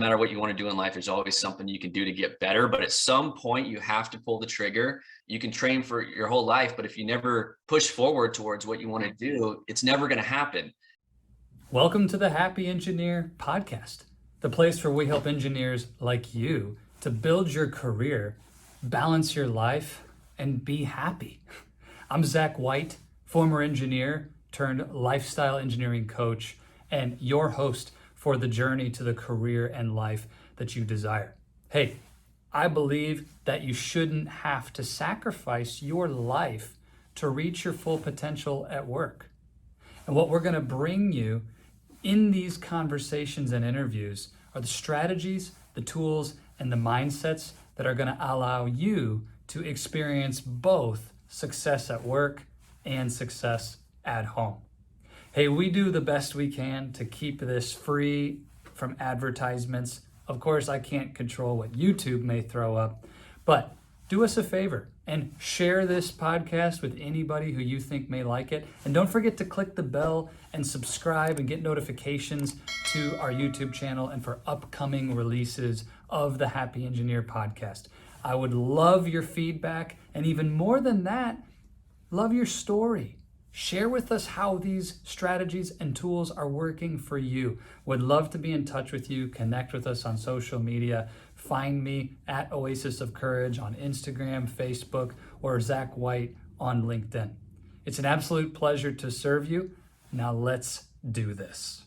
matter what you want to do in life, there's always something you can do to get better. But at some point, you have to pull the trigger. You can train for your whole life, but if you never push forward towards what you want to do, it's never going to happen. Welcome to the Happy Engineer podcast, the place where we help engineers like you to build your career, balance your life, and be happy. I'm Zach White, former engineer turned lifestyle engineering coach, and your host for the journey to the career and life that you desire. Hey, I believe that you shouldn't have to sacrifice your life to reach your full potential at work. And what we're going to bring you in these conversations and interviews are the strategies, the tools, and the mindsets that are going to allow you to experience both success at work and success at home. Hey, we do the best we can to keep this free from advertisements. Of course, I can't control what YouTube may throw up, but do us a favor and share this podcast with anybody who you think may like it. And don't forget to click the bell and subscribe and get notifications to our YouTube channel and for upcoming releases of the Happy Engineer podcast. I would love your feedback, and even more than that, love your story. Share with us how these strategies and tools are working for you. Would love to be in touch with you. Connect with us on social media. Find me at Oasis of Courage on Instagram, Facebook, or Zach White on LinkedIn. It's an absolute pleasure to serve you. Now let's do this.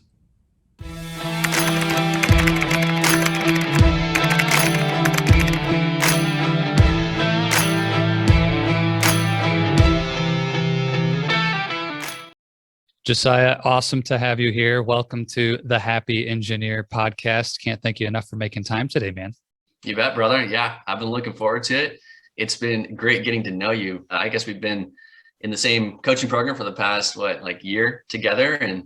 Josiah, awesome to have you here. Welcome to the Happy Engineer podcast. Can't thank you enough for making time today, man. You bet, brother. Yeah, I've been looking forward to it. It's been great getting to know you. I guess we've been in the same coaching program for the past, year together, and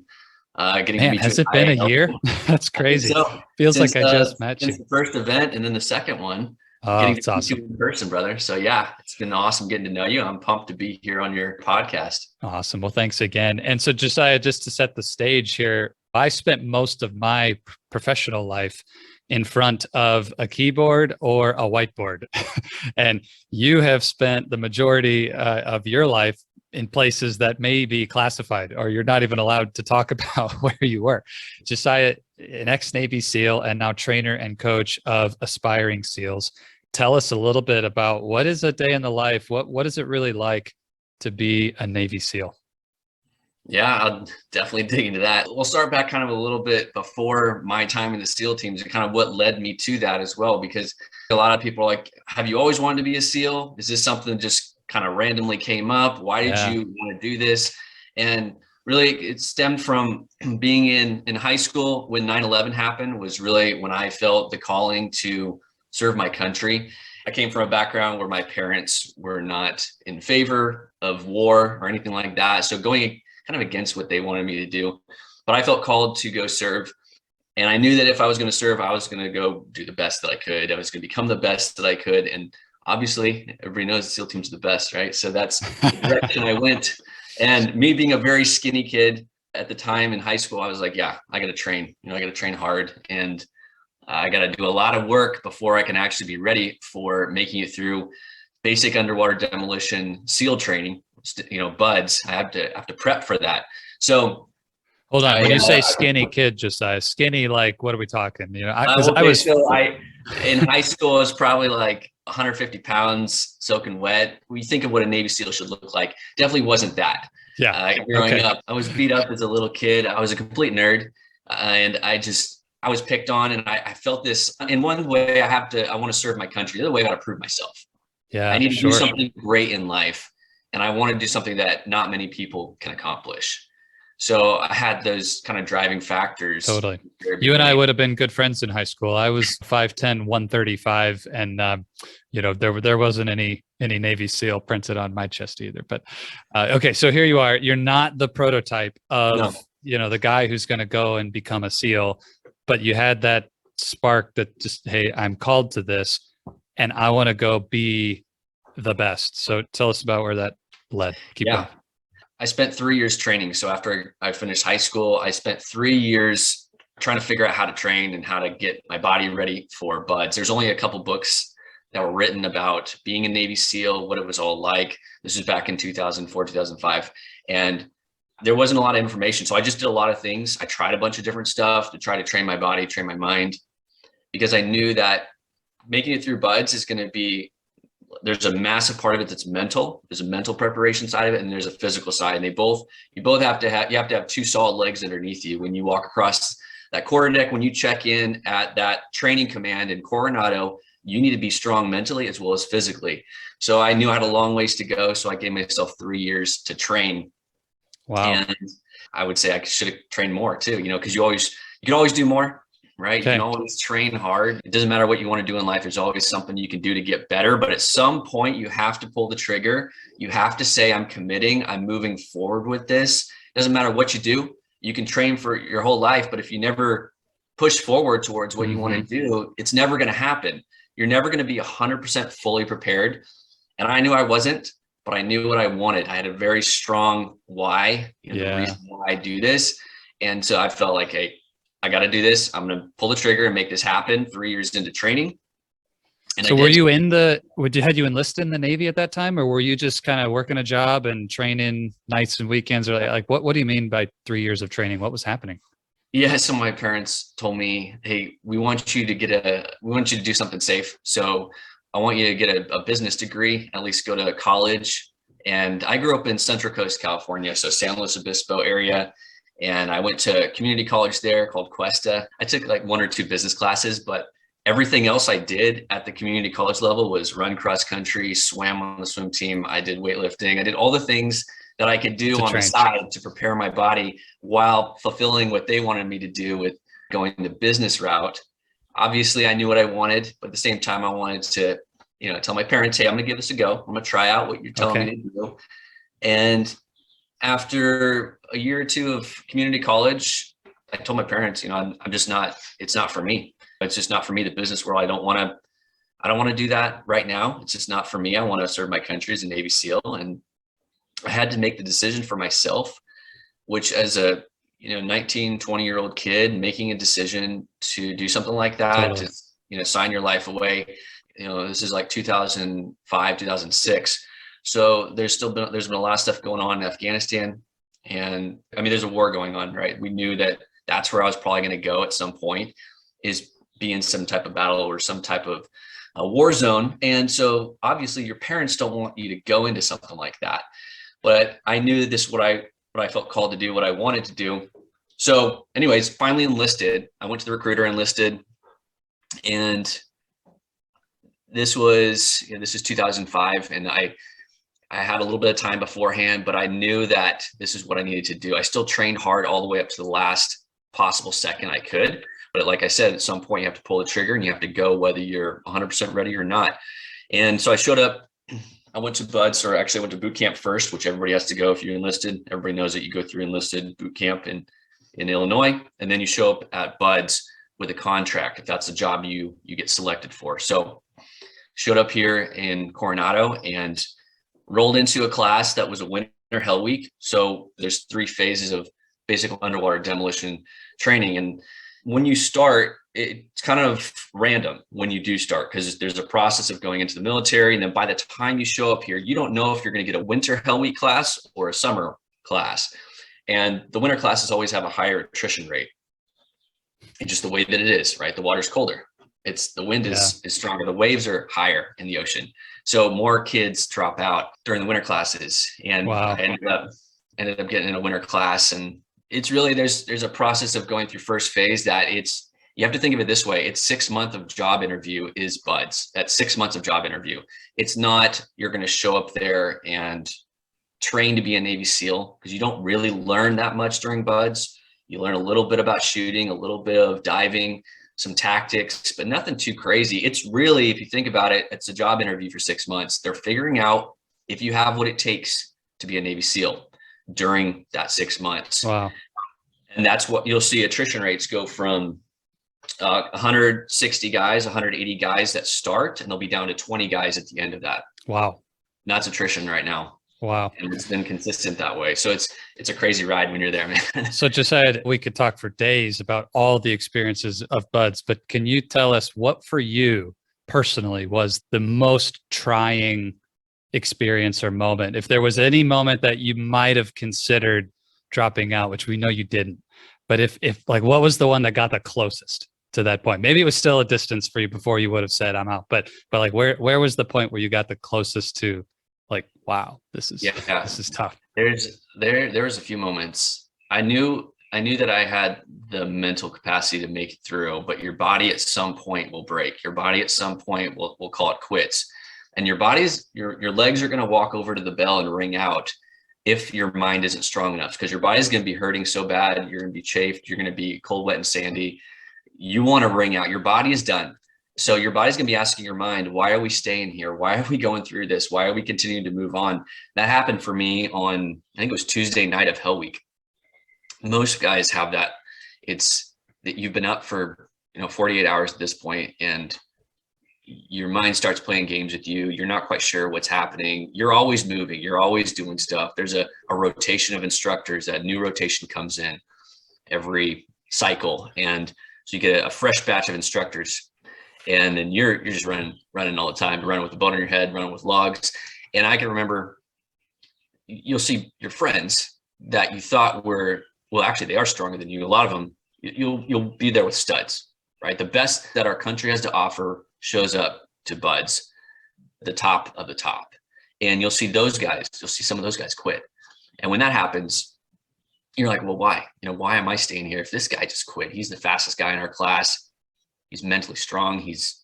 getting to meet you. Has it been a year? That's crazy. So, Feels like I just met you. Since the first event and then the second one. Oh, getting it's to awesome. meet you in person, brother. So yeah, it's been awesome getting to know you. I'm pumped to be here on your podcast. Awesome. Well, thanks again. And so Josiah, just to set the stage here, I spent most of my professional life in front of a keyboard or a whiteboard. And you have spent the majority of your life in places that may be classified, or you're not even allowed to talk about where you were. Josiah, an ex-Navy SEAL and now trainer and coach of aspiring SEALs. Tell us a little bit about what is a day in the life? What is it really like to be a Navy SEAL? Yeah, I'll definitely dig into that. We'll start back kind of a little bit before my time in the SEAL teams and kind of what led me to that as well, because a lot of people are like, have you always wanted to be a SEAL? Is this something that just kind of randomly came up? Why did you want to do this? And really, it stemmed from being in high school when 9/11 happened, was really when I felt the calling to serve my country. I came from a background where my parents were not in favor of war or anything like that. So going kind of against what they wanted me to do, but I felt called to go serve. And I knew that if I was going to serve, I was going to go do the best that I could. I was going to become the best that I could. And obviously everybody knows the SEAL team's the best, right? So that's the direction I went. And me being a very skinny kid at the time in high school, I was like, yeah, I got to train, I got to train hard. And I got to do a lot of work before I can actually be ready for making it through basic underwater demolition SEAL training. BUDS. I have to prep for that. So hold on. When you say skinny kid, Josiah, skinny, like what are we talking? in high school I was probably like 150 pounds soaking wet. We think of what a Navy SEAL should look like. Definitely wasn't that. Yeah. Growing up, I was beat up as a little kid. I was a complete nerd, and I was picked on, and I felt this. In one way, I want to serve my country. The other way, I got to prove myself. Yeah, I need to do something great in life, and I want to do something that not many people can accomplish. So I had those kind of driving factors. Totally. You and I would have been good friends in high school. I was 5'10", 135, and there wasn't any Navy SEAL printed on my chest either. But okay, so here you are. You're not the prototype of the guy who's going to go and become a SEAL, but you had that spark that just, hey, I'm called to this, and I want to go be the best. So tell us about where that led. Keep going. I spent 3 years training. So after I finished high school, I spent 3 years trying to figure out how to train and how to get my body ready for buds. There's only a couple books that were written about being a Navy SEAL, what it was all like. This was back in 2004, 2005. And there wasn't a lot of information. So I just did a lot of things. I tried a bunch of different stuff to try to train my body, train my mind, because I knew that making it through buds is going to be, there's a massive part of it that's mental. There's a mental preparation side of it, and there's a physical side. And you both have to have two solid legs underneath you when you walk across that quarter deck. When you check in at that training command in Coronado, you need to be strong mentally as well as physically. So I knew I had a long ways to go. So I gave myself 3 years to train. Wow. And I would say I should have trained more too, because you can always do more, right? Okay. You can always train hard. It doesn't matter what you want to do in life. There's always something you can do to get better. But at some point you have to pull the trigger. You have to say, I'm committing, I'm moving forward with this. It doesn't matter what you do. You can train for your whole life, but if you never push forward towards what you want to do, it's never going to happen. You're never going to be 100% fully prepared. And I knew I wasn't, but I knew what I wanted. I had a very strong why, the reason why I do this. And so I felt like, hey, I got to do this. I'm going to pull the trigger and make this happen. 3 years into training. And so had you enlisted in the Navy at that time, or were you just kind of working a job and training nights and weekends, or like what do you mean by 3 years of training? What was happening? Yeah, so my parents told me, hey, we want you to do something safe. So I want you to get a business degree, at least go to college. And I grew up in Central Coast, California, so San Luis Obispo area. And I went to community college there called Cuesta. I took like 1 or 2 business classes, but everything else I did at the community college level was run cross country, swam on the swim team. I did weightlifting. I did all the things that I could do on the side to prepare my body while fulfilling what they wanted me to do with going the business route. Obviously I knew what I wanted, but at the same time I wanted to, tell my parents, hey, I'm gonna give this a go. I'm gonna try out what you're telling me to do. And after a year or 2 of community college, I told my parents, I'm just not, it's not for me. It's just not for me, the business world. I don't want to do that right now. It's just not for me. I want to serve my country as a Navy SEAL. And I had to make the decision for myself, which as a 19, 20-year-old kid, making a decision to do something like that, to sign your life away. This is like 2005, 2006. So there's been a lot of stuff going on in Afghanistan. And I mean, there's a war going on, right? We knew that that's where I was probably going to go at some point, is be in some type of battle or some type of war zone. And so obviously your parents don't want you to go into something like that. But I knew that this is what I felt called to do, what I wanted to do. So anyways, finally enlisted. I went to the recruiter, enlisted. And this is 2005. And I had a little bit of time beforehand, but I knew that this is what I needed to do. I still trained hard all the way up to the last possible second I could. But like I said, at some point you have to pull the trigger and you have to go whether you're 100% ready or not. And so I showed up. I went to BUD/S, or actually I went to boot camp first, which everybody has to go if you're enlisted. Everybody knows that you go through enlisted boot camp in Illinois, and then you show up at BUD/S with a contract if that's the job you get selected for. So showed up here in Coronado and rolled into a class that was a winter hell week. So there's 3 phases of basic underwater demolition training. And when you start, it's kind of random when you do start, because there's a process of going into the military. And then by the time you show up here, you don't know if you're going to get a winter hell week class or a summer class. And the winter classes always have a higher attrition rate. It's just the way that it is, right? The water's colder. The wind is stronger. The waves are higher in the ocean. So more kids drop out during the winter classes. And I ended up getting in a winter class. And it's really, there's a process of going through first phase that you have to think of it this way. It's 6 months of job interview is BUD/S. That's 6 months of job interview. It's not, you're going to show up there and train to be a Navy SEAL, because you don't really learn that much during BUD/S. You learn a little bit about shooting, a little bit of diving, some tactics, but nothing too crazy. It's really, if you think about it, it's a job interview for 6 months. They're figuring out if you have what it takes to be a Navy SEAL during that 6 months. Wow. And that's what you'll see. Attrition rates go from 160 guys, 180 guys that start, and they'll be down to 20 guys at the end of that. Wow. And that's attrition right now. Wow. and it's been consistent that way. So it's a crazy ride when you're there, man. So Josiah, we could talk for days about all the experiences of buds, but can you tell us what for you personally was the most trying experience or moment? If there was any moment that you might have considered dropping out, which we know you didn't, but if like, what was the one that got the closest to that point? Maybe it was still a distance for you before you would have said I'm out, but like where was the point where you got the closest to like, wow, this is tough. There was a few moments. I knew that I had the mental capacity to make it through, but your body at some point will break. Your body at some point will, we'll call it quits. And your legs are going to walk over to the bell and ring out if your mind isn't strong enough, because your body's going to be hurting so bad. You're going to be chafed. You're going to be cold, wet, and sandy. You want to ring out. Your body is done. So your body's going to be asking your mind, why are we staying here? Why are we going through this? Why are we continuing to move on? That happened for me on, I think it was Tuesday night of Hell Week. Most guys have that. It's that you've been up for 48 hours at this point, and your mind starts playing games with you. You're not quite sure what's happening. You're always moving. You're always doing stuff. There's a rotation of instructors. That new rotation comes in every cycle, and so you get a fresh batch of instructors, and then you're just running all the time, running with a boat on your head, running with logs. And I can remember, you'll see your friends that you thought were, well, actually they are stronger than you. A lot of them, you'll be there with studs, right? The best that our country has to offer shows up to buds, the top of the top. And you'll see some of those guys quit. And when that happens, you're like, well, why? Why am I staying here? If this guy just quit, he's the fastest guy in our class. He's mentally strong. He's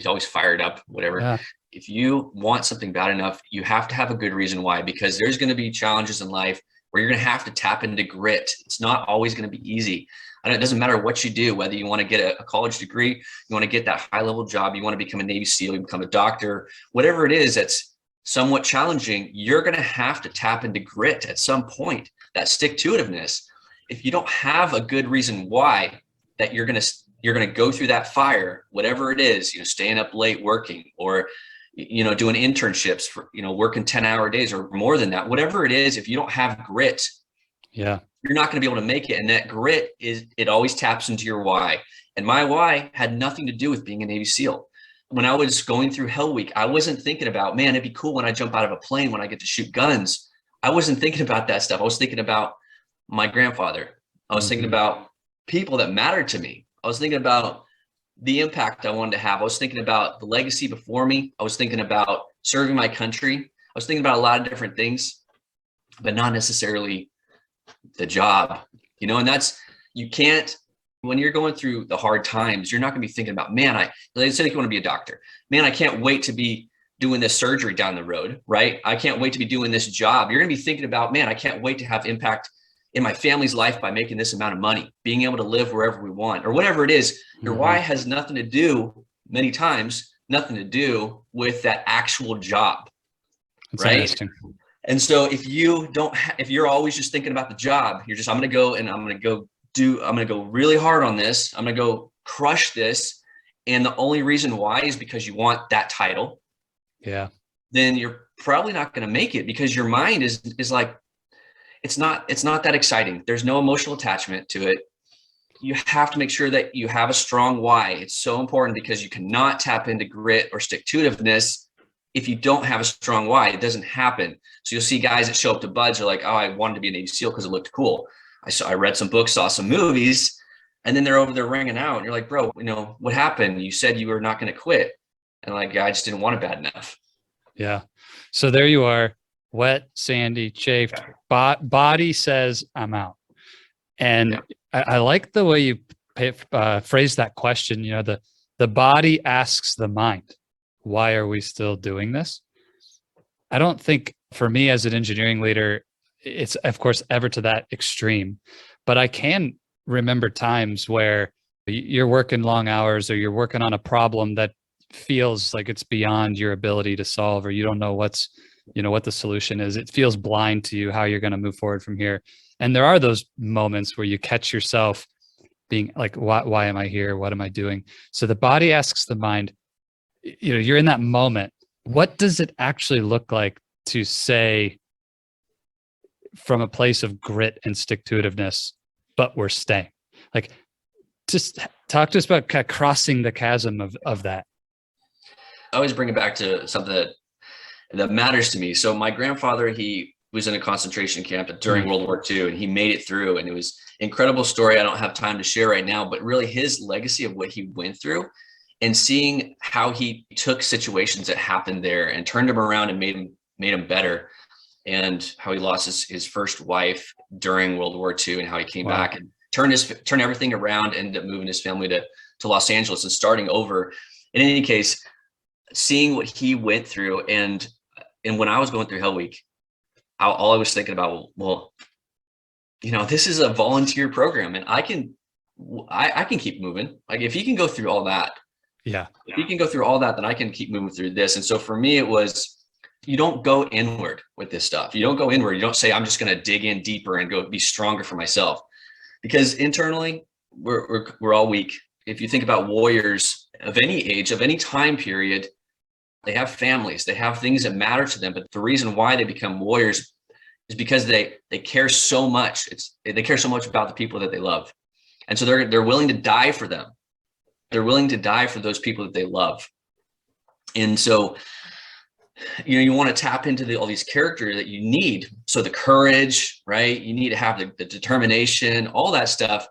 always fired up, whatever. Yeah. If you want something bad enough, you have to have a good reason why, because there's going to be challenges in life where you're going to have to tap into grit. It's not always going to be easy. And it doesn't matter what you do, whether you want to get a college degree, you want to get that high level job, you want to become a Navy SEAL, you become a doctor, whatever it is that's somewhat challenging, you're going to have to tap into grit at some point, that stick-to-itiveness. If you don't have a good reason why that you're going to go through that fire, whatever it is, staying up late working, or doing internships for, working 10-hour days or more than that, whatever it is, if you don't have grit, yeah, you're not going to be able to make it. And that grit it always taps into your why. And my why had nothing to do with being a Navy SEAL. When I was going through Hell Week, I wasn't thinking about, man, it'd be cool when I jump out of a plane, when I get to shoot guns. I wasn't thinking about that stuff. I was thinking about my grandfather. I was thinking about people that mattered to me. I was thinking about the impact I wanted to have. I was thinking about the legacy before me. I was thinking about serving my country. I was thinking about a lot of different things, but not necessarily the job, and that's, you can't, when you're going through the hard times, you're not going to be thinking about, man, let's say you want to be a doctor. Man, I can't wait to be doing this surgery down the road, right? I can't wait to be doing this job. You're going to be thinking about, man, I can't wait to have impact in my family's life by making this amount of money, being able to live wherever we want, or whatever it is. Your why has nothing to do, many times, nothing to do with that actual job. That's right. And so if you're always just thinking about the job, you're just, I'm going to go really hard on this. I'm going to go crush this. And the only reason why is because you want that title. Yeah. Then you're probably not going to make it, because your mind is like, it's not that exciting. There's no emotional attachment to it. You have to make sure that you have a strong why. It's so important, because you cannot tap into grit or stick-to-itiveness if you don't have a strong why. It doesn't happen. So you'll see guys that show up to buds are like, oh, I wanted to be a Navy SEAL because it looked cool. I read some books, saw some movies, and then they're over there ringing out. And you're like, bro, what happened? You said you were not going to quit. And like, I just didn't want it bad enough. Yeah. So there you are, wet, sandy, chafed, body says, I'm out. And I like the way you phrase that question. The body asks the mind, why are we still doing this? I don't think, for me as an engineering leader, it's of course ever to that extreme, but I can remember times where you're working long hours, or you're working on a problem that feels like it's beyond your ability to solve, or you don't know what the solution is. It feels blind to you how you're going to move forward from here. And there are those moments where you catch yourself being like, why am I here? What am I doing? So the body asks the mind, you're in that moment. What does it actually look like to say from a place of grit and stick-to-itiveness, but we're staying? Like, just talk to us about kind of crossing the chasm of that. I always bring it back to something that matters to me. So my grandfather, he was in a concentration camp during World War II, and he made it through, and it was an incredible story. I don't have time to share right now, but really his legacy of what he went through and seeing how he took situations that happened there and turned them around and made him better, and how he lost his first wife during World War II, and how he came back and turned everything around, ended up moving his family to Los Angeles and starting over. In any case, seeing what he went through, and when I was going through Hell Week, all I was thinking about, well, this is a volunteer program, and I can keep moving. Like, if he can go through all that, if he can go through all that, then I can keep moving through this. And so for me, it was, you don't go inward with this stuff. You don't go inward. You don't say, I'm just going to dig in deeper and go be stronger for myself, because internally we're all weak. If you think about warriors of any age, of any time period, they have families, they have things that matter to them. But the reason why they become warriors is because they care so much. They care so much about the people that they love. And so they're willing to die for them. They're willing to die for those people that they love. And so, you want to tap into all these characters that you need. So the courage, right? You need to have the determination, all that stuff.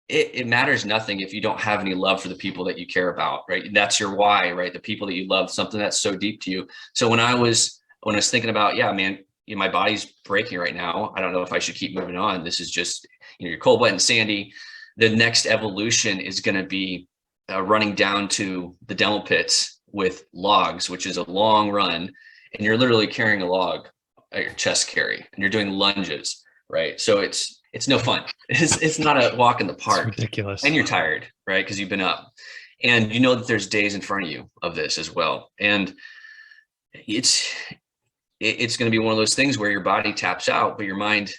It matters nothing if you don't have any love for the people that you care about, right? That's your why, right? The people that you love, something that's so deep to you. So when I was thinking about, my body's breaking right now, I don't know if I should keep moving on. This is just, you're cold, wet, and sandy. The next evolution is going to be running down to the demo pits with logs, which is a long run, and you're literally carrying a log at your chest carry, and you're doing lunges, right? So it's no fun. It's not a walk in the park. It's ridiculous. And you're tired, right? Because you've been up, and you know that there's days in front of you of this as well. And it's going to be one of those things where your body taps out, but your mind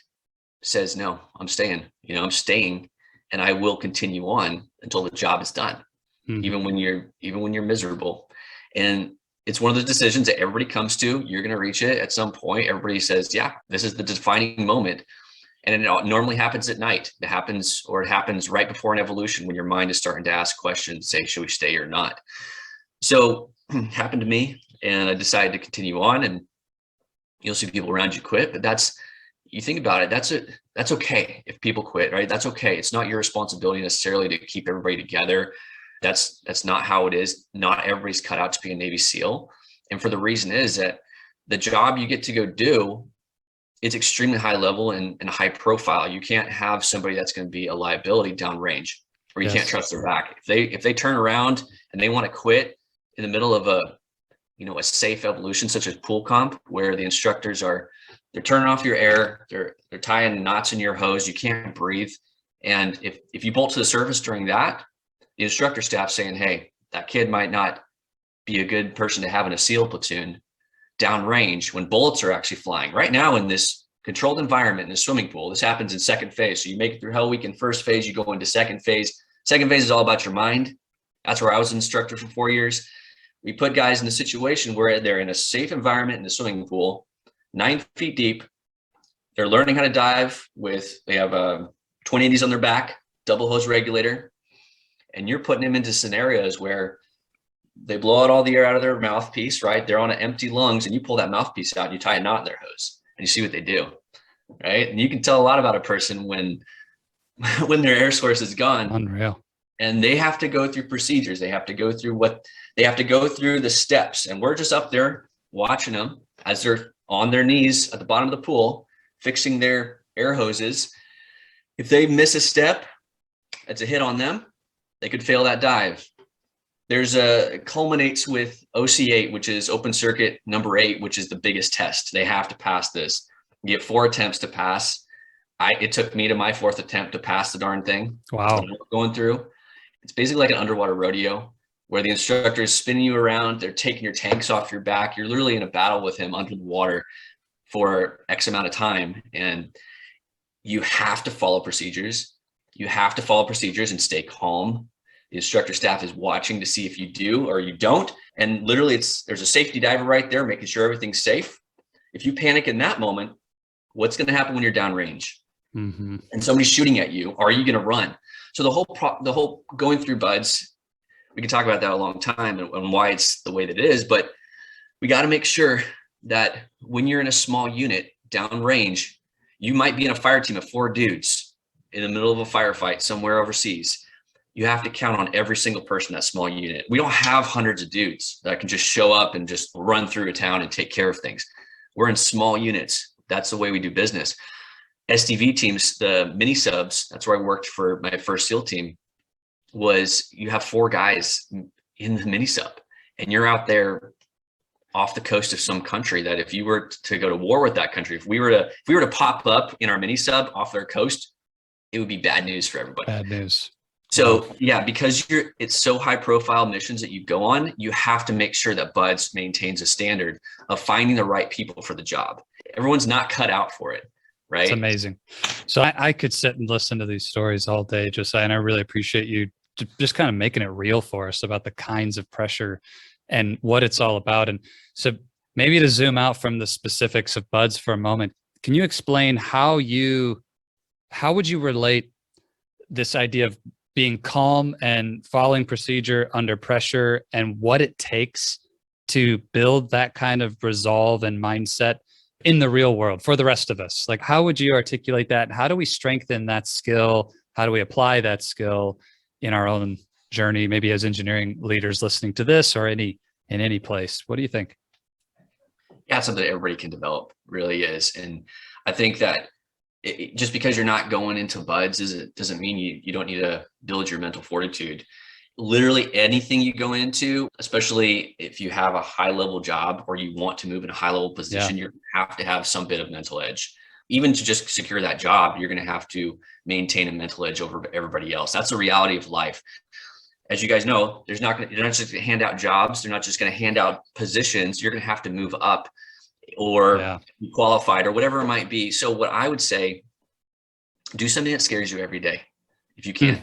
says, no, I'm staying, I'm staying, and I will continue on until the job is done. Even when you're miserable. And it's one of those decisions that everybody comes to. You're going to reach it at some point. Everybody says, yeah, this is the defining moment. And it normally happens at night. It happens right before an evolution, when your mind is starting to ask questions, say, should we stay or not? So it happened to me, and I decided to continue on. And you'll see people around you quit, but you think about it, that's okay if people quit, right? That's okay. It's not your responsibility necessarily to keep everybody together. That's not how it is. Not everybody's cut out to be a Navy SEAL. And for the reason is that the job you get to go do, it's extremely high level and high profile. You can't have somebody that's going to be a liability downrange, or you can't trust their back. If they turn around and they want to quit in the middle of a safe evolution, such as pool comp, where the instructors they're turning off your air, they're tying knots in your hose, you can't breathe. And if you bolt to the surface during that, the instructor staff saying, hey, that kid might not be a good person to have in a SEAL platoon downrange when bullets are actually flying. Right now, in this controlled environment, in a swimming pool, this happens in second phase. So you make it through Hell Week in first phase, you go into second phase. Second phase is all about your mind. That's where I was an instructor for 4 years. We put guys in a situation where they're in a safe environment in the swimming pool, 9 feet deep. They're learning how to dive they have 2080s on their back, double hose regulator. And you're putting them into scenarios where they blow out all the air out of their mouthpiece, right? They're on an empty lungs, and you pull that mouthpiece out and you tie a knot in their hose, and you see what they do, right? And you can tell a lot about a person when their air source is gone. Unreal. And they have to go through procedures. They have to go through the steps. And we're just up there watching them as they're on their knees at the bottom of the pool, fixing their air hoses. If they miss a step, it's a hit on them. They could fail that dive. It culminates with OC8, which is open circuit number 8, which is the biggest test. They have to pass this. You get 4 attempts to pass. It took me to my 4th attempt to pass the darn thing. Wow. Going through. It's basically like an underwater rodeo where the instructor is spinning you around. They're taking your tanks off your back. You're literally in a battle with him under the water for X amount of time. And you have to follow procedures. You have to follow procedures and stay calm. The instructor staff is watching to see if you do or you don't. And literally there's a safety diver right there making sure everything's safe. If you panic in that moment, what's going to happen when you're downrange Mm-hmm. and somebody's shooting at you? Are you going to run? So the whole going through buds, we can talk about that a long time and why it's the way that it is, but we got to make sure that when you're in a small unit downrange, you might be in a fire team of 4 dudes in the middle of a firefight somewhere overseas. You have to count on every single person in that small unit. We don't have hundreds of dudes that can just show up and just run through a town and take care of things. We're in small units. That's the way we do business. SDV teams, the mini subs, that's where I worked for my first SEAL team, was you have 4 guys in the mini sub and you're out there off the coast of some country that if you were to go to war with that country, if we were to pop up in our mini sub off their coast, it would be bad news for everybody. Bad news. So yeah, because it's so high profile missions that you go on, you have to make sure that Buds maintains a standard of finding the right people for the job. Everyone's not cut out for it, right? It's amazing. So I could sit and listen to these stories all day, Josiah, and I really appreciate you just kind of making it real for us about the kinds of pressure and what it's all about. And so maybe to zoom out from the specifics of Buds for a moment, can you explain how would you relate this idea of being calm and following procedure under pressure and what it takes to build that kind of resolve and mindset in the real world for the rest of us? Like, how would you articulate that? How do we strengthen that skill? How do we apply that skill in our own journey, maybe as engineering leaders listening to this or in any place? What do you think? Yeah, it's something that everybody can develop, really is. And I think that just because you're not going into Buds doesn't mean you don't need to build your mental fortitude. Literally anything you go into, especially if you have a high level job or you want to move in a high level position, you have to have some bit of mental edge. Even to just secure that job, you're going to have to maintain a mental edge over everybody else. That's the reality of life. As you guys know, they're not just going to hand out jobs. They're not just going to hand out positions. You're going to have to move up or be qualified or whatever it might be. So what I would say, do something that scares you every day if you can.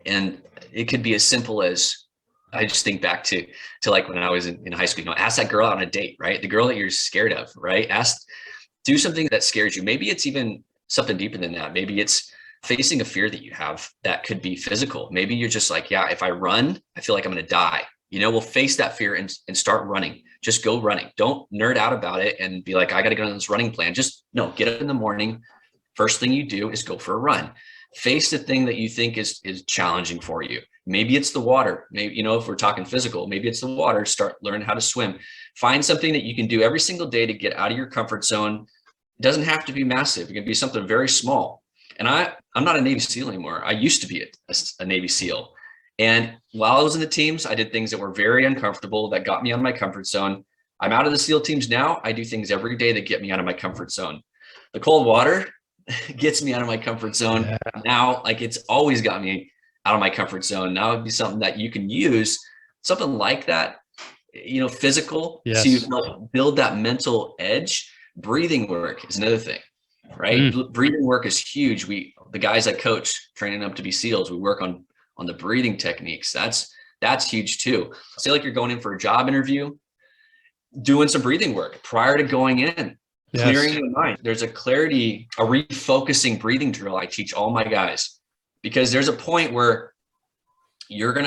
And it could be as simple as, I just think back to like when I was in high school, ask that girl out on a date, right? The girl that you're scared of, right? Do something that scares you. Maybe it's even something deeper than that. Maybe it's facing a fear that you have that could be physical. Maybe you're just like, yeah, if I run, I feel like I'm going to die. We'll face that fear and start running. Just go running. Don't nerd out about it and be like, I got to get on this running plan. Just get up in the morning. First thing you do is go for a run. Face the thing that you think is challenging for you. Maybe it's the water. Maybe, if we're talking physical, maybe it's the water. Learn how to swim. Find something that you can do every single day to get out of your comfort zone. It doesn't have to be massive. It can be something very small. And I'm not a Navy SEAL anymore. I used to be a Navy SEAL. And while I was in the teams, I did things that were very uncomfortable that got me out of my comfort zone. I'm out of the SEAL teams now. I do things every day that get me out of my comfort zone. The cold water gets me out of my comfort zone now. Like, it's always got me out of my comfort zone. Now it'd be something that you can use, something like that, physical to build that mental edge. Breathing work is another thing, right? Breathing work is huge. The guys I coach training up to be SEALs, we work on the breathing techniques. That's huge too. Say like you're going in for a job interview, doing some breathing work prior to going in, clearing your mind. There's a refocusing breathing drill I teach all my guys, because there's a point where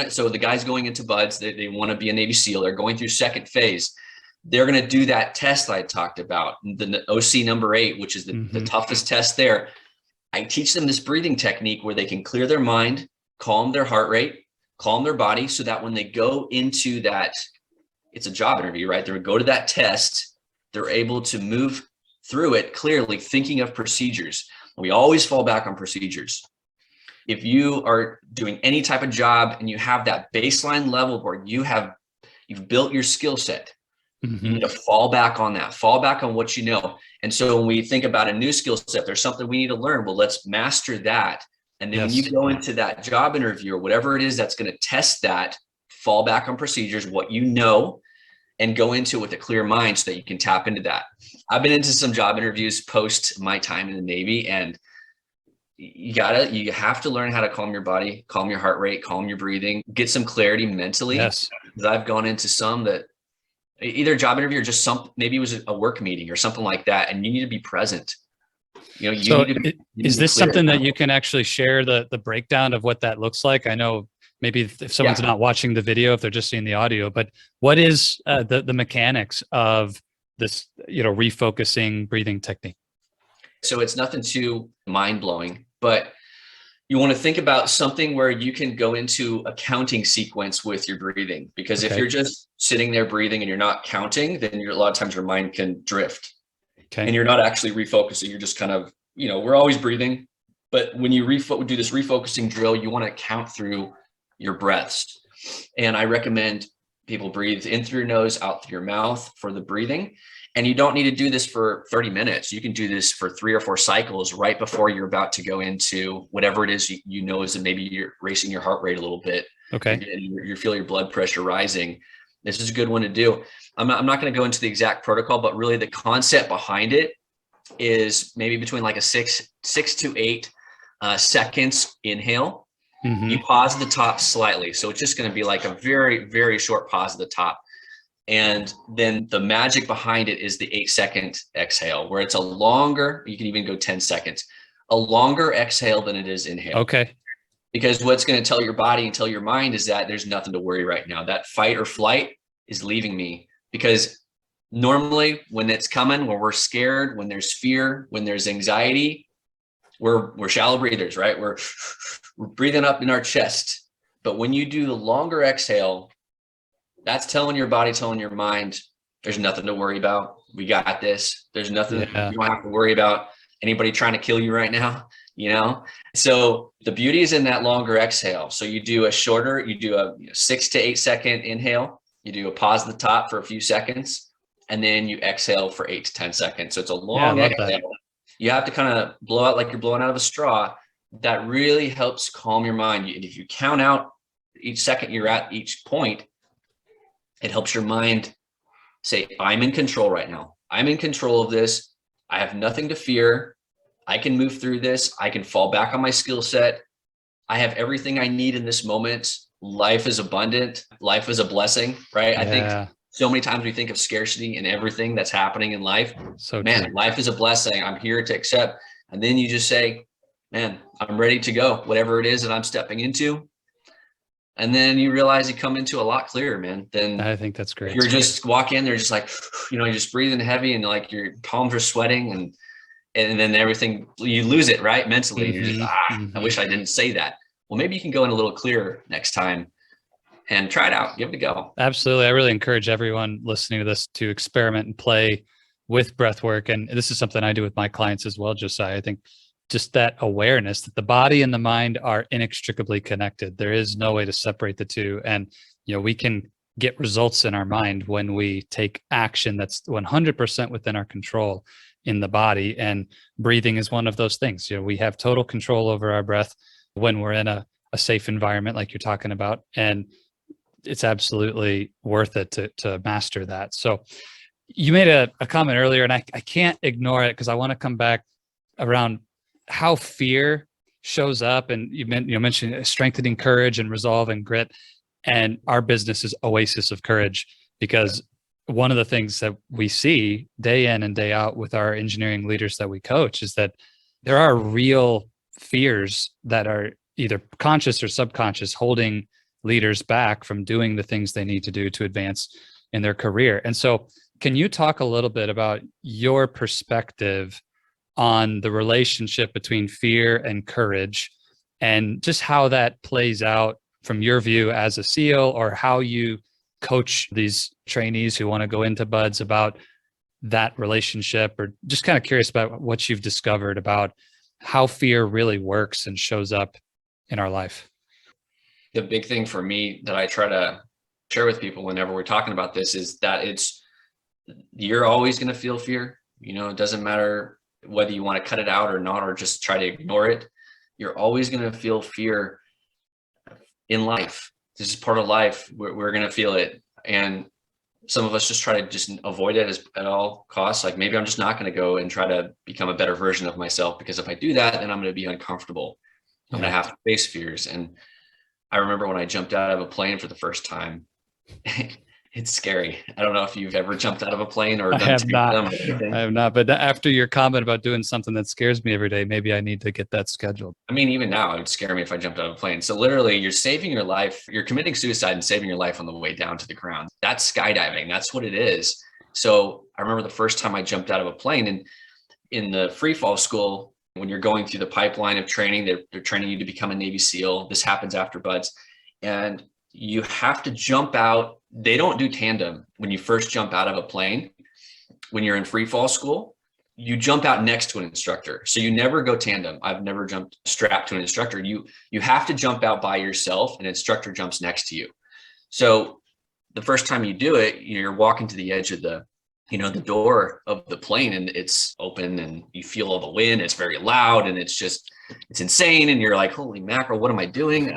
so the guys going into Buds, they want to be a Navy SEAL. They're going through second phase. They're going to do that test I talked about, the OC number 8, which is the toughest test there. I teach them this breathing technique where they can clear their mind, calm their heart rate, calm their body, so that when they go into that, it's a job interview, right? They're going to go to that test. They're able to move through it clearly, thinking of procedures. We always fall back on procedures. If you are doing any type of job and you have that baseline level where you've built your skill set, you need to fall back on that, fall back on what you know. And so when we think about a new skill set, there's something we need to learn. Well, let's master that. And then when you go into that job interview or whatever it is that's going to test that, fall back on procedures, what you know, and go into it with a clear mind so that you can tap into that. I've been into some job interviews post my time in the Navy, and you have to learn how to calm your body, calm your heart rate, calm your breathing, get some clarity mentally. Because I've gone into some that either a job interview or just maybe it was a work meeting or something like that. And you need to be present. Is this something that you can actually share the breakdown of what that looks like? I know maybe if someone's not watching the video, if they're just seeing the audio, but what is the mechanics of this, refocusing breathing technique? So it's nothing too mind blowing, but you want to think about something where you can go into a counting sequence with your breathing, because if you're just sitting there breathing and you're not counting, then a lot of times your mind can drift. Okay. And you're not actually refocusing. You're just kind of, we're always breathing, but when you do this refocusing drill, you want to count through your breaths. And I recommend people breathe in through your nose, out through your mouth for the breathing. And you don't need to do this for 30 minutes. You can do this for 3 or 4 cycles right before you're about to go into whatever it is is that maybe you're racing your heart rate a little bit. Okay. And you feel your blood pressure rising. This is a good one to do. I'm not going to go into the exact protocol, but really the concept behind it is maybe between like a 6 to 8 seconds inhale. Mm-hmm. You pause at the top slightly. So it's just going to be like a very, very short pause at the top. And then the magic behind it is the 8-second exhale, where it's a longer, you can even go 10 seconds, a longer exhale than it is inhale. Okay. Because what's going to tell your body and tell your mind is that there's nothing to worry right now. That fight or flight is leaving me, because normally when it's coming, when we're scared, when there's fear, when there's anxiety, we're shallow breathers, right? We're breathing up in our chest. But when you do the longer exhale, that's telling your body, telling your mind, there's nothing to worry about. We got this. There's nothing. You don't have to worry about anybody trying to kill you right now, So the beauty is in that longer exhale. So you do a 6 to 8 second inhale. You do a pause at the top for a few seconds, and then you exhale for 8 to 10 seconds. So it's a long exhale. That. You have to kind of blow out like you're blowing out of a straw. That really helps calm your mind. If you count out each second you're at each point, it helps your mind say, I'm in control right now. I'm in control of this. I have nothing to fear. I can move through this. I can fall back on my skill set. I have everything I need in this moment. Life is abundant. Life is a blessing, right? I think so many times we think of scarcity in everything that's happening in life. So man, life is a blessing. I'm here to accept. And then you just say, man, I'm ready to go. Whatever it is that I'm stepping into. And then you realize you come into a lot clearer, man. Then I think that's great. You're just walk in there, just like, you're just breathing heavy, and like your palms are sweating, and then everything, you lose it, right? Mentally. Mm-hmm. You're just, I wish I didn't say that. Well, maybe you can go in a little clearer next time and try it out. Give it a go. Absolutely. I really encourage everyone listening to this to experiment and play with breath work. And this is something I do with my clients as well, Josiah. I think just that awareness that the body and the mind are inextricably connected. There is no way to separate the two. And, we can get results in our mind when we take action that's 100% within our control in the body. And breathing is one of those things. We have total control over our breath when we're in a safe environment like you're talking about. And it's absolutely worth it to master that. So you made a comment earlier, and I can't ignore it because I want to come back around how fear shows up. And you mentioned strengthening courage and resolve and grit. And our business is Oasis of Courage, because one of the things that we see day in and day out with our engineering leaders that we coach is that there are real fears that are either conscious or subconscious holding leaders back from doing the things they need to do to advance in their career. And so can you talk a little bit about your perspective on the relationship between fear and courage, and just how that plays out from your view as a SEAL, or how you coach these trainees who want to go into BUDS about that relationship, or just kind of curious about what you've discovered about how fear really works and shows up in our life. The big thing for me that I try to share with people whenever we're talking about this is that you're always going to feel fear. It doesn't matter whether you want to cut it out or not, or just try to ignore it. You're always going to feel fear in life. This is part of life. We're going to feel it. And some of us just try to just avoid it at all costs. Like, maybe I'm just not going to go and try to become a better version of myself, because if I do that, then I'm going to be uncomfortable. I'm going to have to face fears. And I remember when I jumped out of a plane for the first time, It's scary. I don't know if you've ever jumped out of a plane or I done have not. tandem or anything. I have not. But after your comment about doing something that scares me every day, maybe I need to get that scheduled. I mean, even now, it would scare me if I jumped out of a plane. So literally, you're saving your life. You're committing suicide and saving your life on the way down to the ground. That's skydiving. That's what it is. So I remember the first time I jumped out of a plane, and in the free fall school, when you're going through the pipeline of training, they're training you to become a Navy SEAL. This happens after BUD/S, and you have to jump out. They don't do tandem when you first jump out of a plane. When you're in free fall school, you jump out next to an instructor. So you never go tandem. I've never jumped strapped to an instructor. You have to jump out by yourself. An instructor jumps next to you. So the first time you do it, you're walking to the edge of the door of the plane, and it's open and you feel all the wind. It's very loud and it's insane. And you're like, holy mackerel, what am I doing?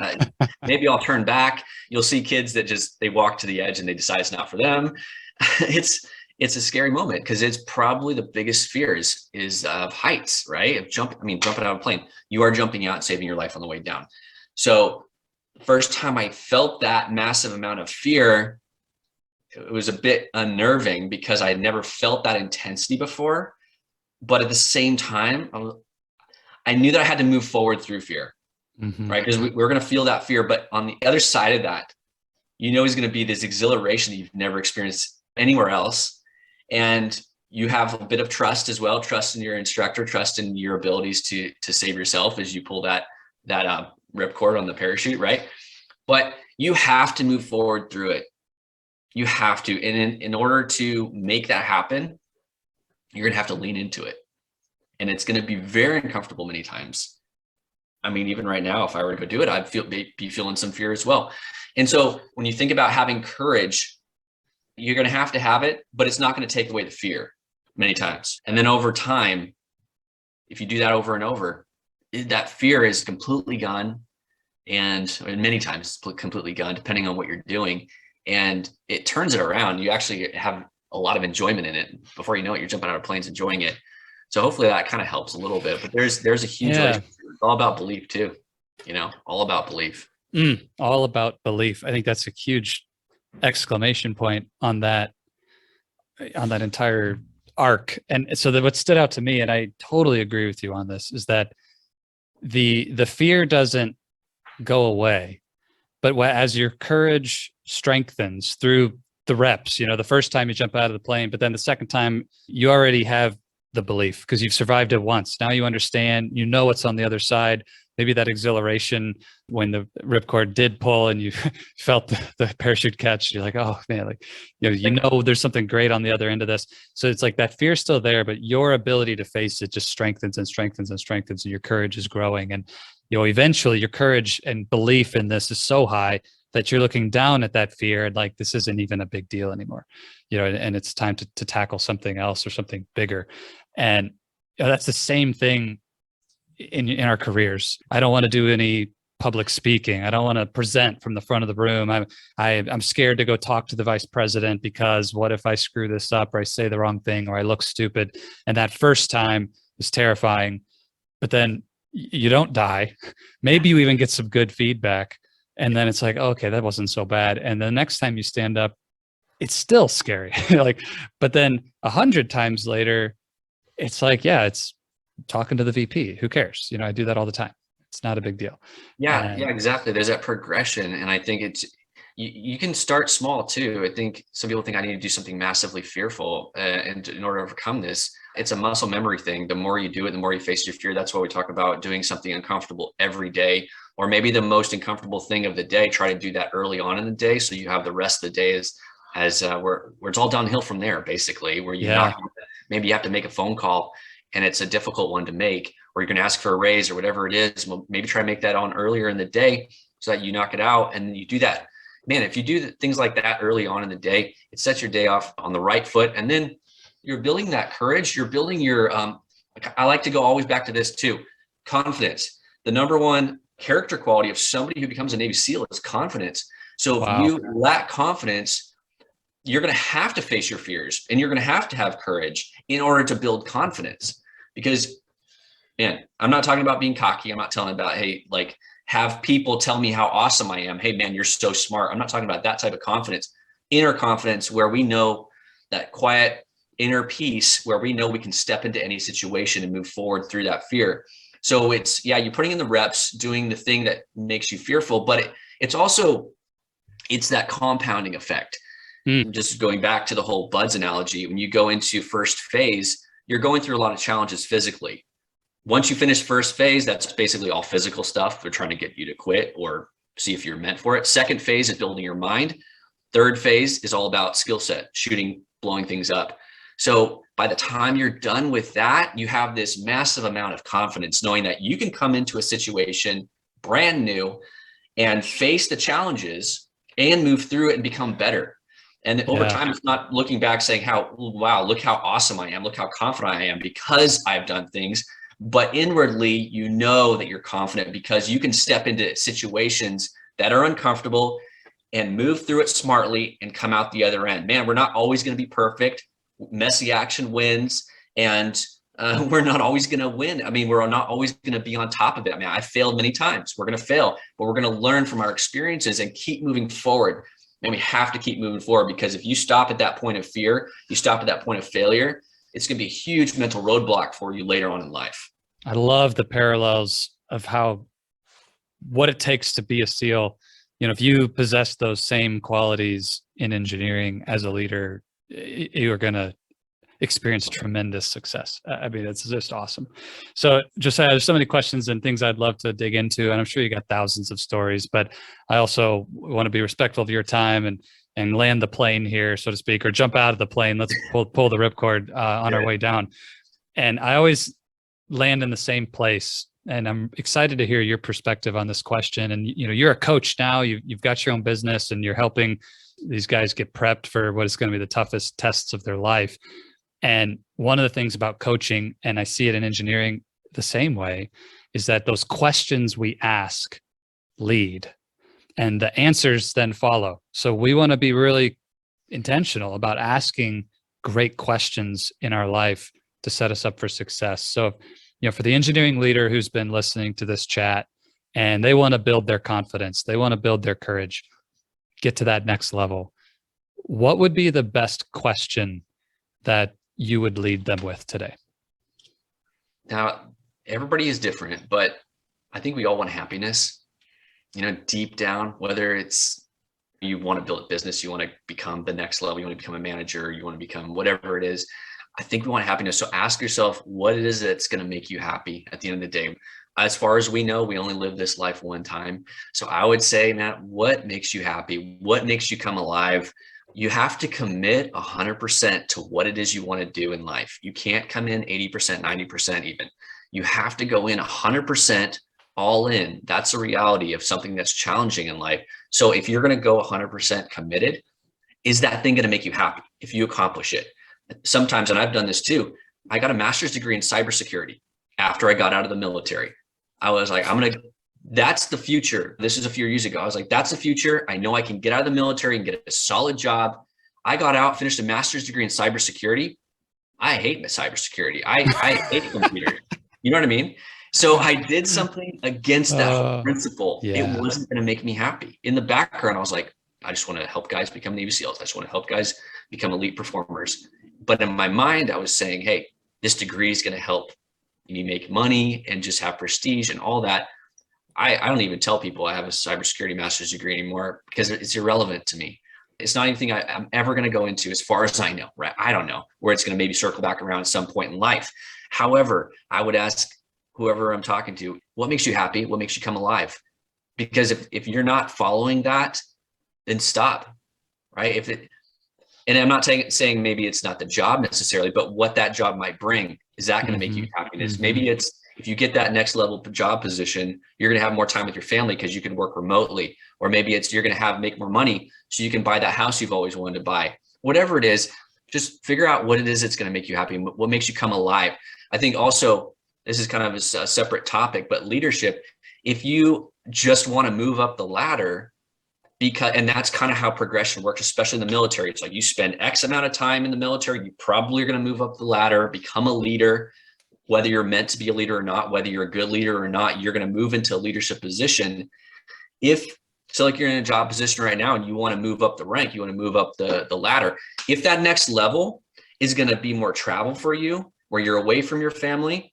Maybe I'll turn back. You'll see kids that they walk to the edge and they decide it's not for them. It's a scary moment because it's probably the biggest fear is of heights, right? Jumping out of a plane. You are jumping out and saving your life on the way down. So the first time I felt that massive amount of fear, it was a bit unnerving because I had never felt that intensity before. But at the same time, I knew that I had to move forward through fear, right? Because we're going to feel that fear. But on the other side of that, is going to be this exhilaration that you've never experienced anywhere else. And you have a bit of trust as well, trust in your instructor, trust in your abilities to save yourself as you pull that ripcord on the parachute, right? But you have to move forward through it. You have to. And in order to make that happen, you're going to have to lean into it. And it's going to be very uncomfortable many times. I mean, even right now, if I were to go do it, I'd be feeling some fear as well. And so when you think about having courage, you're going to have it, but it's not going to take away the fear many times. And then over time, if you do that over and over, that fear is completely gone. And many times it's completely gone, depending on what you're doing. And it turns it around. You actually have a lot of enjoyment in it. Before you know it, you're jumping out of planes, enjoying it. So hopefully that kind of helps a little bit, but there's a huge, it's all about belief too, all about belief. All about belief. I think that's a huge exclamation point on that entire arc. And so what stood out to me, and I totally agree with you on this, is that the fear doesn't go away, but as your courage strengthens through the reps, the first time you jump out of the plane, but then the second time you already have the belief because you've survived it once. Now you understand, what's on the other side. Maybe that exhilaration when the ripcord did pull and you felt the parachute catch, you're like, oh man, there's something great on the other end of this. So it's like that fear's still there, but your ability to face it just strengthens and strengthens and strengthens, and your courage is growing. And eventually your courage and belief in this is so high that you're looking down at that fear and like, this isn't even a big deal anymore, and it's time to tackle something else or something bigger. And that's the same thing in our careers. I don't want to do any public speaking. I don't want to present from the front of the room. I'm scared to go talk to the vice president because what if I screw this up or I say the wrong thing or I look stupid? And that first time is terrifying, but then you don't die. Maybe you even get some good feedback. And then it's like, okay, that wasn't so bad. And the next time you stand up, it's still scary. But then 100 times later, it's like, yeah, it's talking to the VP. Who cares? I do that all the time. It's not a big deal. Yeah, exactly. There's that progression. And I think you can start small too. I think some people think I need to do something massively fearful and in order to overcome this. It's a muscle memory thing. The more you do it, the more you face your fear. That's why we talk about doing something uncomfortable every day, or maybe the most uncomfortable thing of the day. Try to do that early on in the day, so you have the rest of the day as where it's all downhill from there, basically. Where maybe you have to make a phone call and it's a difficult one to make, or you're going to ask for a raise or whatever it is. Well, maybe try to make that on earlier in the day so that you knock it out and you do that. Man, if you do things like that early on in the day, it sets your day off on the right foot. And then you're building that courage. You're building your, I like to go always back to this too, confidence. The number one character quality of somebody who becomes a Navy SEAL is confidence. So if you lack confidence, you're going to have to face your fears and you're going to have courage in order to build confidence. Because, man, I'm not talking about being cocky. I'm not telling about, hey, have people tell me how awesome I am. Hey, man, you're so smart. I'm not talking about that type of confidence. inner confidence where we know that quiet inner peace where we know we can step into any situation and move forward through that fear. So it's, yeah, you're putting in the reps, doing the thing that makes you fearful, but it's also, it's that compounding effect. Just going back to the whole buds analogy, when you go into first phase, you're going through a lot of challenges physically. Once you finish first phase, that's basically all physical stuff. They're trying to get you to quit or see if you're meant for it. Second phase is building your mind. Third phase is all about skill set, shooting, blowing things up. So by the time you're done with that, you have this massive amount of confidence knowing that you can come into a situation brand new and face the challenges and move through it and become better. And over time, it's not looking back saying wow, look how awesome I am. Look how confident I am because I've done things. But inwardly, you know that you're confident because you can step into situations that are uncomfortable and move through it smartly and come out the other end. Man, we're not always going to be perfect. Messy action wins, and we're not always going to win. I mean, we're not always going to be on top of it. I mean, I failed many times. We're going to fail, but we're going to learn from our experiences and keep moving forward. And we have to keep moving forward because if you stop at that point of fear, you stop at that point of failure, it's going to be a huge mental roadblock for you later on in life. I love the parallels of what it takes to be a SEAL. You know, if you possess those same qualities in engineering as a leader, you are going to experience tremendous success. I mean, it's just awesome. So Josiah, there's so many questions and things I'd love to dig into, and I'm sure you got thousands of stories, but I also want to be respectful of your time and land the plane here, so to speak, or jump out of the plane. Let's pull the ripcord on our way down. And I always land in the same place. And I'm excited to hear your perspective on this question. And, you know, you're a coach now, you've got your own business and you're helping these guys get prepped for what is going to be the toughest tests of their life. And one of the things about coaching, and I see it in engineering the same way, is that those questions we ask lead and the answers then follow. So we want to be really intentional about asking great questions in our life to set us up for success. So, you know, for the engineering leader who's been listening to this chat and they want to build their confidence, they want to build their courage, get to that next level, what would be the best question that you would lead them with today? Now, everybody is different, but I think we all want happiness, you know, deep down, whether it's you want to build a business, you want to become the next level, you want to become a manager, you want to become whatever it is. I think we want happiness. So ask yourself what it is that's going to make you happy at the end of the day. As far as we know, we only live this life one time. So I would say, Matt, what makes you happy? What makes you come alive? You have to commit 100% to what it is you want to do in life. You can't come in 80%, 90% even. You have to go in 100% all in. That's a reality of something that's challenging in life. So if you're going to go 100% committed, is that thing going to make you happy if you accomplish it? Sometimes, and I've done this too, I got a master's degree in cybersecurity after I got out of the military. I was like, that's the future. This is a few years ago. I was like, that's the future. I know I can get out of the military and get a solid job. I got out, finished a master's degree in cybersecurity. I hate cybersecurity. I hate computers. You know what I mean? So I did something against that whole principle. Yeah. It wasn't going to make me happy. In the background, I was like, I just want to help guys become Navy SEALs. I just want to help guys become elite performers. But in my mind, I was saying, hey, this degree is going to help you make money and just have prestige and all that. I don't even tell people I have a cybersecurity master's degree anymore because it's irrelevant to me. It's not anything I'm ever going to go into as far as I know, right? I don't know where it's going to maybe circle back around at some point in life. However, I would ask whoever I'm talking to, what makes you happy? What makes you come alive? Because if you're not following that, then stop, right? And I'm not saying maybe it's not the job necessarily, but what that job might bring, is that going to make you happiness? Mm-hmm. Maybe it's, if you get that next level job position, you're going to have more time with your family because you can work remotely, or maybe it's, you're going to make more money so you can buy that house you've always wanted to buy. Whatever it is, just figure out what it is that's going to make you happy and what makes you come alive. I think also, this is kind of a separate topic, but leadership, if you just want to move up the ladder, and that's kind of how progression works, especially in the military. It's like you spend X amount of time in the military, you probably are going to move up the ladder, become a leader, whether you're meant to be a leader or not, whether you're a good leader or not, you're going to move into a leadership position. If So like you're in a job position right now and you want to move up the rank, you want to move up the ladder. If that next level is going to be more travel for you, where you're away from your family,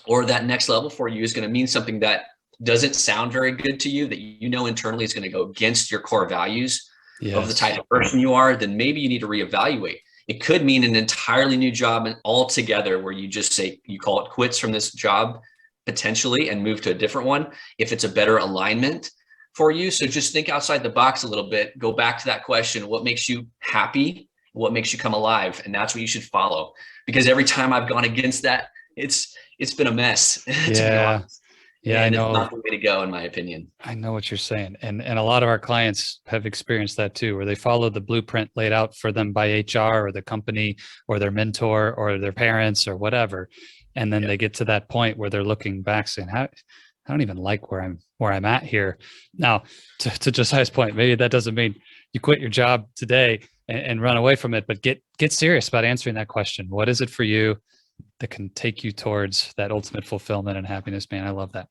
or that next level for you is going to mean something that doesn't sound very good to you, that you know internally is going to go against your core values of the type of person you are, then maybe you need to reevaluate. It could mean an entirely new job and altogether, where you just say, you call it quits from this job potentially and move to a different one if it's a better alignment for you. So just think outside the box a little bit. Go back to that question: what makes you happy? What makes you come alive? And that's what you should follow. Because every time I've gone against that, it's been a mess. To be honest. Yeah, And I know. it's not the way to go, in my opinion. I know what you're saying. And a lot of our clients have experienced that too, where they follow the blueprint laid out for them by HR or the company or their mentor or their parents or whatever. And then they get to that point where they're looking back saying, I don't even like where I'm at here. Now, to Josiah's point, maybe that doesn't mean you quit your job today and run away from it, but get serious about answering that question. What is it for you that can take you towards that ultimate fulfillment and happiness, man? I love that.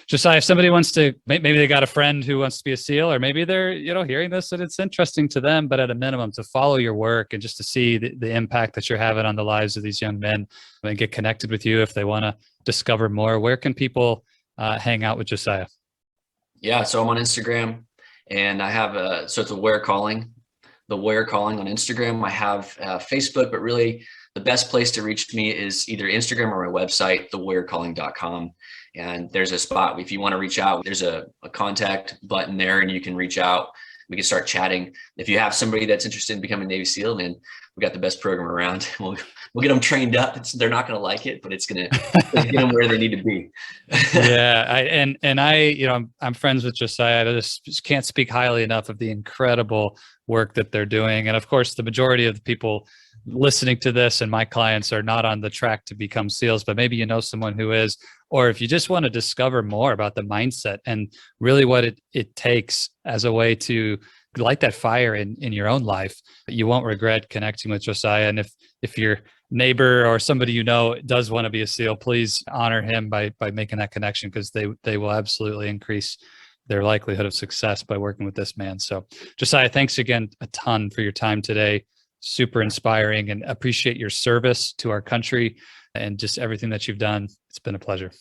Josiah, if somebody wants to, maybe they got a friend who wants to be a SEAL, or maybe they're, hearing this and it's interesting to them, but at a minimum to follow your work and just to see the impact that you're having on the lives of these young men and get connected with you if they want to discover more, where can people hang out with Josiah? Yeah. So I'm on Instagram and I have so it's the Warrior Calling on Instagram. I have Facebook, but really the best place to reach me is either Instagram or my website, thewarriorcalling.com. And there's a spot if you want to reach out, there's a contact button there and you can reach out. We can start chatting. If you have somebody that's interested in becoming a Navy SEAL, man, we got the best program around. We'll get them trained up. They're not going to like it, but it's going to get them where they need to be. I'm friends with Josiah. I just can't speak highly enough of the incredible work that they're doing. And of course, the majority of the people listening to this and my clients are not on the track to become SEALs, but maybe you know someone who is, or if you just want to discover more about the mindset and really what it takes as a way to light that fire in your own life, you won't regret connecting with Josiah. And if your neighbor or somebody you know does want to be a SEAL, please honor him by making that connection, because they will absolutely increase their likelihood of success by working with this man. So Josiah, thanks again a ton for your time today. Super inspiring, and appreciate your service to our country and just everything that you've done. It's been a pleasure.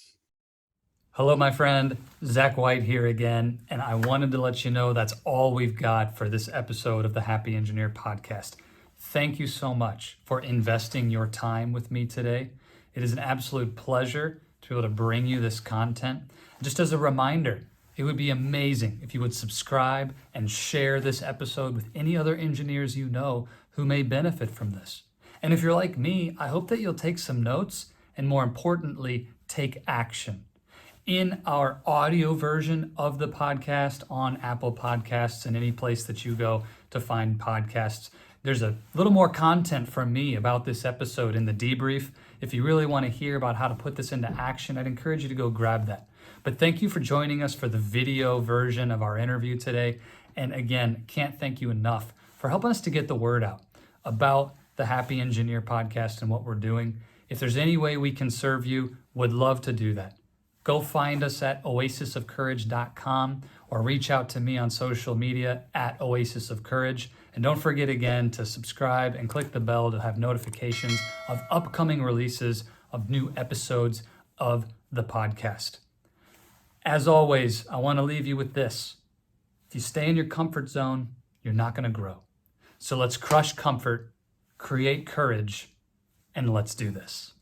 Hello, my friend. Zach White here again. And I wanted to let you know that's all we've got for this episode of the Happy Engineer podcast. Thank you so much for investing your time with me today. It is an absolute pleasure to be able to bring you this content. Just as a reminder, it would be amazing if you would subscribe and share this episode with any other engineers you know who may benefit from this. And if you're like me, I hope that you'll take some notes and, more importantly, take action. In our audio version of the podcast on Apple Podcasts and any place that you go to find podcasts, there's a little more content from me about this episode in the debrief. If you really want to hear about how to put this into action, I'd encourage you to go grab that. But thank you for joining us for the video version of our interview today. And again, can't thank you enough for helping us to get the word out about the Happy Engineer podcast and what we're doing. If there's any way we can serve you, would love to do that. Go find us at oasisofcourage.com or reach out to me on social media at Oasis of Courage. And don't forget again to subscribe and click the bell to have notifications of upcoming releases of new episodes of the podcast. As always, I want to leave you with this. If you stay in your comfort zone, you're not going to grow. So let's crush comfort, create courage, and let's do this.